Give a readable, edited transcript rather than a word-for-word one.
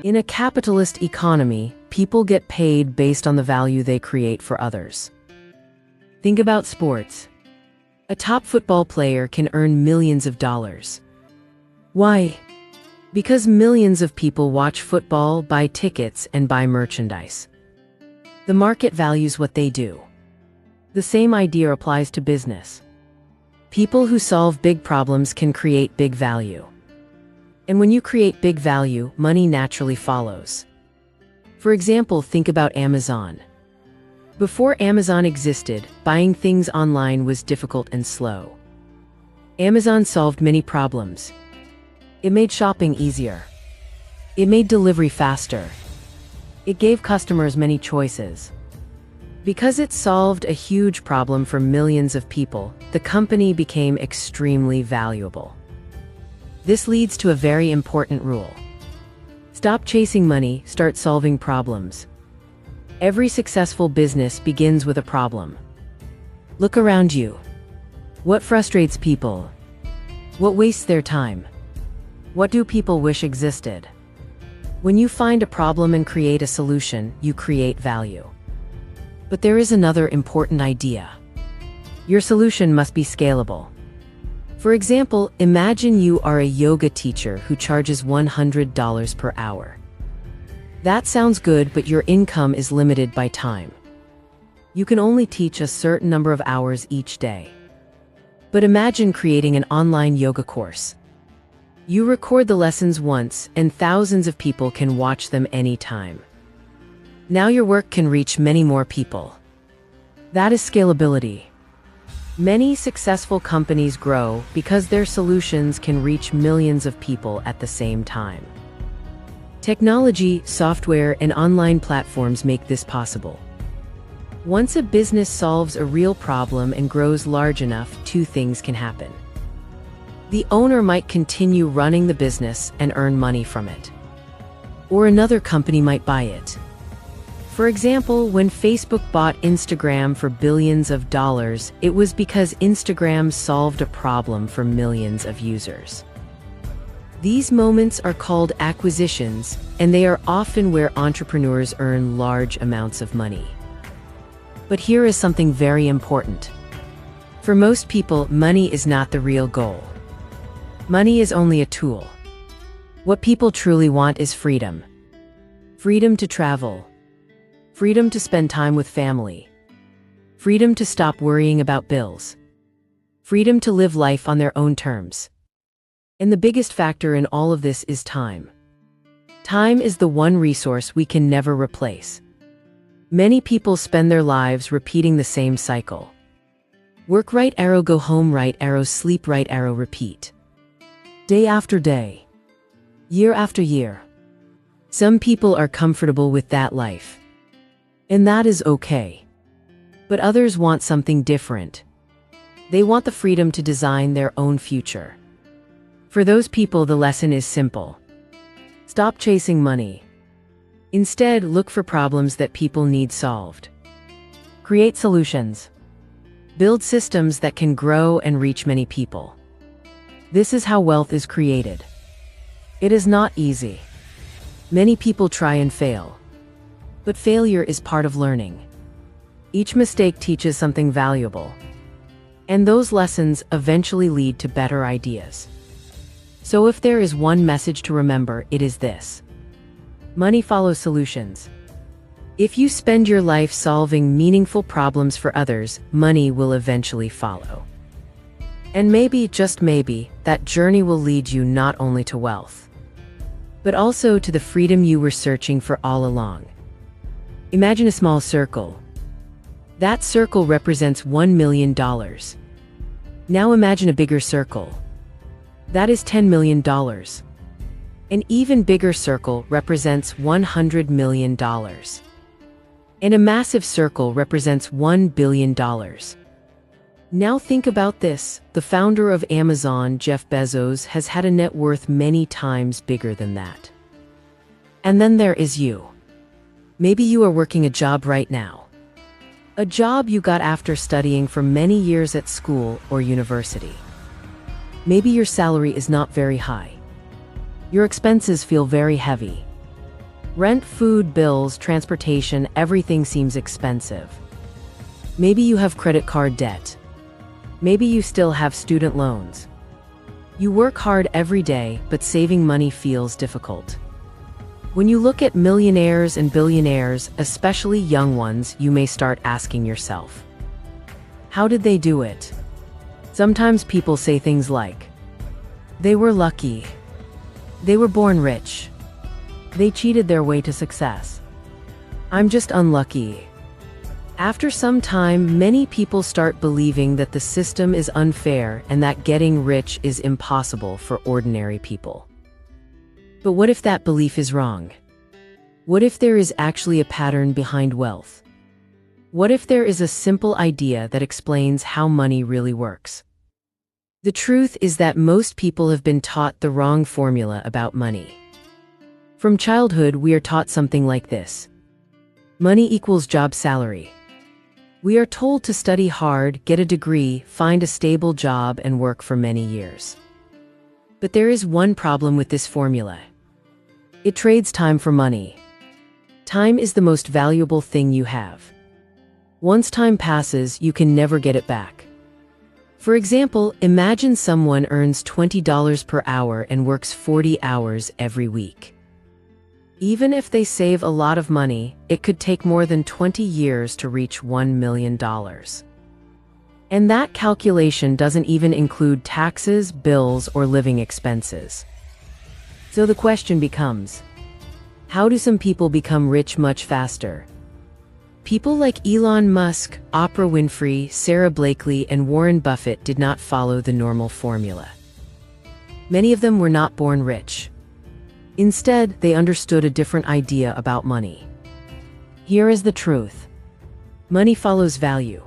In a capitalist economy, people get paid based on the value they create for others. Think about sports. A top football player can earn millions of dollars. Why? Because millions of people watch football, buy tickets, and buy merchandise. The market values what they do. The same idea applies to business. People who solve big problems can create big value. And when you create big value, money naturally follows. For example, think about Amazon. Before Amazon existed, buying things online was difficult and slow. Amazon solved many problems. It made shopping easier. It made delivery faster. It gave customers many choices. Because it solved a huge problem for millions of people, the company became extremely valuable. This leads to a very important rule. Stop chasing money, start solving problems. Every successful business begins with a problem. Look around you. What frustrates people? What wastes their time? What do people wish existed? When you find a problem and create a solution, you create value. But there is another important idea. Your solution must be scalable. For example, imagine you are a yoga teacher who charges $100 per hour. That sounds good, but your income is limited by time. You can only teach a certain number of hours each day. But imagine creating an online yoga course. You record the lessons once, and thousands of people can watch them anytime. Now your work can reach many more people. That is scalability. Many successful companies grow because their solutions can reach millions of people at the same time. Technology, software, and online platforms make this possible. Once a business solves a real problem and grows large enough, two things can happen. The owner might continue running the business and earn money from it. Or another company might buy it. For example, when Facebook bought Instagram for billions of dollars, it was because Instagram solved a problem for millions of users. These moments are called acquisitions, and they are often where entrepreneurs earn large amounts of money. But here is something very important. For most people, money is not the real goal. Money is only a tool. What people truly want is freedom. Freedom to travel. Freedom to spend time with family. Freedom to stop worrying about bills. Freedom to live life on their own terms. And the biggest factor in all of this is time. Time is the one resource we can never replace. Many people spend their lives repeating the same cycle. Work right arrow, go home right arrow, sleep right arrow, repeat. Day after day. Year after year. Some people are comfortable with that life. And that is okay. But others want something different. They want the freedom to design their own future. For those people, the lesson is simple. Stop chasing money. Instead, look for problems that people need solved. Create solutions. Build systems that can grow and reach many people. This is how wealth is created. It is not easy. Many people try and fail. But failure is part of learning. Each mistake teaches something valuable. And those lessons eventually lead to better ideas. So if there is one message to remember, it is this. Money follows solutions. If you spend your life solving meaningful problems for others, money will eventually follow. And maybe, just maybe, that journey will lead you not only to wealth, but also to the freedom you were searching for all along. Imagine a small circle. That circle represents $1 million. Now imagine a bigger circle. That is $10 million. An even bigger circle represents $100 million. And a massive circle represents $1 billion. Now think about this. The founder of Amazon, Jeff Bezos, has had a net worth many times bigger than that. And then there is you. Maybe you are working a job right now. A job you got after studying for many years at school or university. Maybe your salary is not very high. Your expenses feel very heavy. Rent, food, bills, transportation, everything seems expensive. Maybe you have credit card debt. Maybe you still have student loans. You work hard every day, but saving money feels difficult. When you look at millionaires and billionaires, especially young ones, you may start asking yourself, how did they do it? Sometimes people say things like, they were lucky. They were born rich. They cheated their way to success. I'm just unlucky. After some time, many people start believing that the system is unfair and that getting rich is impossible for ordinary people. But what if that belief is wrong? What if there is actually a pattern behind wealth? What if there is a simple idea that explains how money really works? The truth is that most people have been taught the wrong formula about money. From childhood, we are taught something like this. Money equals job salary. We are told to study hard, get a degree, find a stable job, and work for many years. But there is one problem with this formula. It trades time for money. Time is the most valuable thing you have. Once time passes, you can never get it back. For example, imagine someone earns $20 per hour and works 40 hours every week. Even if they save a lot of money, it could take more than 20 years to reach $1 million. And that calculation doesn't even include taxes, bills, or living expenses. So the question becomes, how do some people become rich much faster? People like Elon Musk, Oprah Winfrey, Sarah Blakely, and Warren Buffett did not follow the normal formula. Many of them were not born rich. Instead, they understood a different idea about money. Here is the truth. Money follows value.